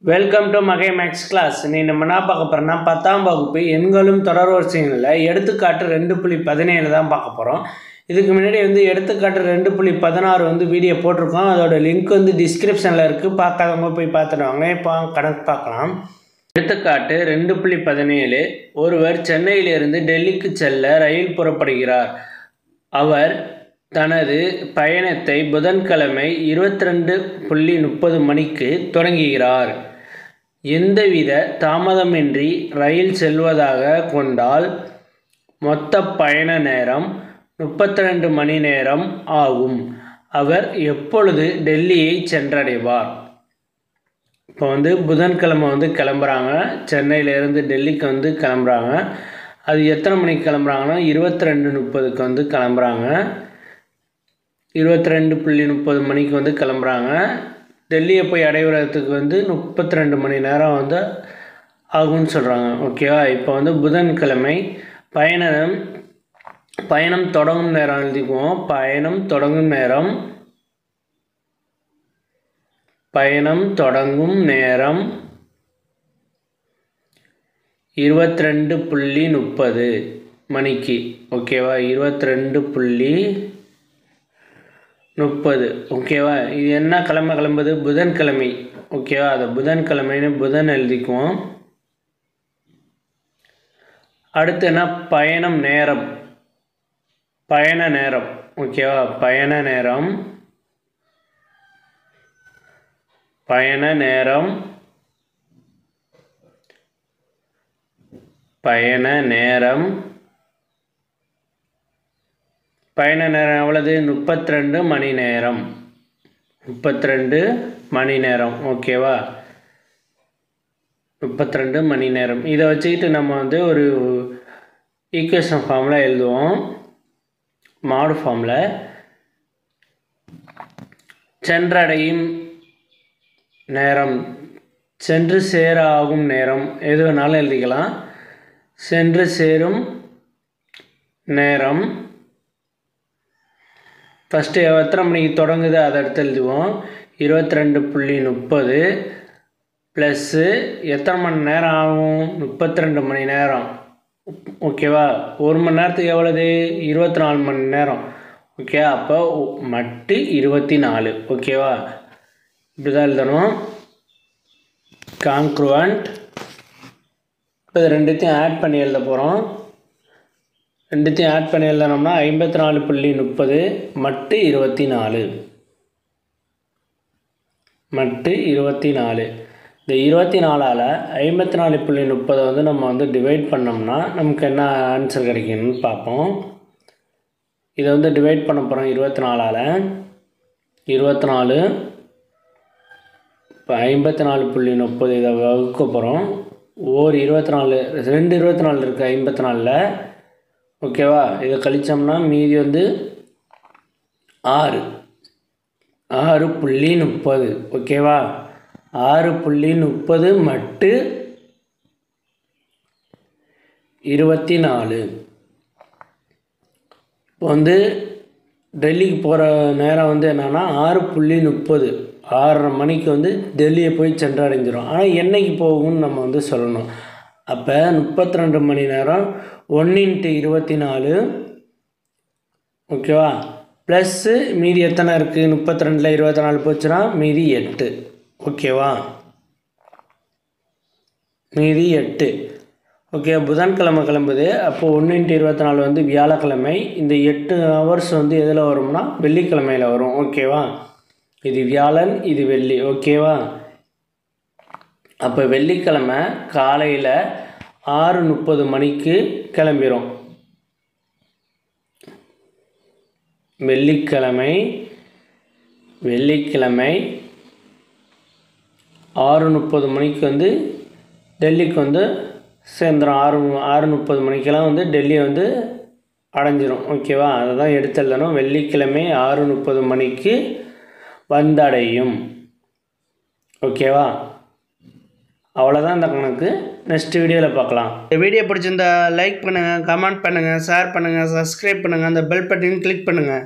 Welcome to மகை maths class. நீ நம்ம என்ன பார்க்க போகிறோம்னா 10ஆம் வகுப்பு எண்களும் தொடர்வரிசைகளில் எடுத்துக்காட்டு 2.17 தான் பார்க்க போகிறோம். இதுக்கு முன்னாடி எடுத்துக்காட்டு 2.16 வீடியோ போட்டிருக்கோம். அதோட லிங்க் டிஸ்கிரிப்ஷனில் இருக்குது. பார்க்காதவங்க போய் பார்த்துடுவாங்க. இப்போ கணக்கு பார்க்கலாம். எடுத்துக்காட்டு 2.17. ஒருவர் சென்னையிலிருந்து டெல்லிக்கு செல்ல ரயில் புறப்படுகிறார். அவர் தனது பயணத்தை புதன்கிழமை 22:30 மணிக்கு தொடங்குகிறார். எந்தவித தாமதமின்றி ரயில் செல்வதாக கொண்டால் மொத்த பயண நேரம் 32 மணி நேரம் ஆகும். அவர் எப்பொழுது டெல்லியை சென்றடைவார்? இப்போ புதன்கிழமை கிளம்புறாங்க. சென்னையிலேருந்து டெல்லிக்கு கிளம்புறாங்க. அது எத்தனை மணிக்கு கிளம்புறாங்கன்னா 22:30 கிளம்புறாங்க. 22:30 மணிக்கு கிளம்புறாங்க. டெல்லியை போய் அடைவதற்கு 32 மணி நேரம் ஆகும்னு சொல்கிறாங்க. ஓகேவா? இப்போ புதன்கிழமை பயணம் தொடங்கும் நேரம் எழுதிக்குவோம். பயணம் தொடங்கும் நேரம் 22:30 மணிக்கு. ஓகேவா? 22:30. ஓகேவா? இது என்ன கிளம்புது? புதன்கிழமை. ஓகேவா? அதை புதன்கிழமைன்னு புதன் எழுதிக்குவோம். அடுத்து என்ன? பயண நேரம். ஓகேவா? பயண நேரம் 32 மணி நேரம். 32 மணி நேரம். ஓகேவா? 32 மணி நேரம். இதை வச்சுக்கிட்டு நம்ம ஒரு ஈக்குவேஷன் ஃபார்மில் எழுதுவோம். மாடு ஃபார்மில் சென்றடையும் நேரம், சென்று சேர ஆகும் நேரம், எது வேணாலும் எழுதிக்கலாம். சென்று சேரும் நேரம் ஃபஸ்ட்டு எத்தனை மணிக்கு தொடங்குது அதை எடுத்து எழுதுவோம். 22:30 ப்ளஸ்ஸு எத்தனை மணி நேரம் ஆகும்? 32 மணி நேரம். ஓகேவா? ஒரு மணி நேரத்துக்கு எவ்வளவு? 24 மணி நேரம். ஓகே, அப்போ மட்டு 24. ஓகேவா? இப்படி தான் எழுதணும். கான்க்ருவன்ட். இப்போ இது ரெண்டுத்தையும் ஆட் பண்ணி எழுத போகிறோம். ரெண்டுத்தையும் ஆட் பண்ணி எழுதணும்னா 54:30 மட்டு 24. மட்டு 24. இந்த 24ஆல் 54:30 நம்ம டிவைட் பண்ணோம்னா நமக்கு என்ன ஆன்சர் கிடைக்குன்னு பார்ப்போம். இதை டிவைட் பண்ண போகிறோம் 24ஆல். 24 இப்போ 54:30 இதை வகுக்க போகிறோம். ஒரு 24, 2 24 இருக்குது 54ல். ஓகேவா? இதை கழித்தோம்னா மீதி 6. 6:30. ஓகேவா? 6:30 மட்டு 24. இப்போ டெல்லிக்கு போகிற நேரம் என்னென்னா 6:30. 6:30 மணிக்கு டெல்லியை போய் சென்றடைஞ்சிடும். ஆனால் என்னைக்கு போகும்னு நம்ம சொல்லணும். அப்போ 32 மணி நேரம் 1x24. ஓகேவா? ப்ளஸ்ஸு மீதி எத்தனை இருக்குது? 32ல் 24 போச்சுன்னா மீதி 8. ஓகேவா? மீதி 8. ஓகே, புதன்கிழமை கிளம்புது. அப்போது 1x24 வியாழக்கிழமை. இந்த 8 ஹவர்ஸ் எதில் வரும்னா வெள்ளிக்கிழமையில் வரும். ஓகேவா? இது வியாழன், இது வெள்ளி. ஓகேவா? அப்போ வெள்ளிக்கிழமை காலையில் 6:30 மணிக்கு கிளம்பிடும். வெள்ளிக்கிழமை 6:30 மணிக்கு டெல்லிக்கு சேர்ந்துடும். 6:30 மணிக்கெல்லாம் டெல்லி அடைஞ்சிரும். ஓகேவா? அதை தான் எடுத்து எழுதணும். வெள்ளிக்கிழமை 6:30 மணிக்கு வந்தடையும். ஓகேவா? அவ்வளோதான் இந்த கணக்கு. நெக்ஸ்ட் வீடியோவில் பார்க்கலாம். இந்த வீடியோ பிடிச்சிருந்தா லைக் பண்ணுங்கள், கமெண்ட் பண்ணுங்கள், ஷேர் பண்ணுங்கள், சப்ஸ்கிரைப் பண்ணுங்கள், அந்த பெல் பட்டனையும் கிளிக் பண்ணுங்கள்.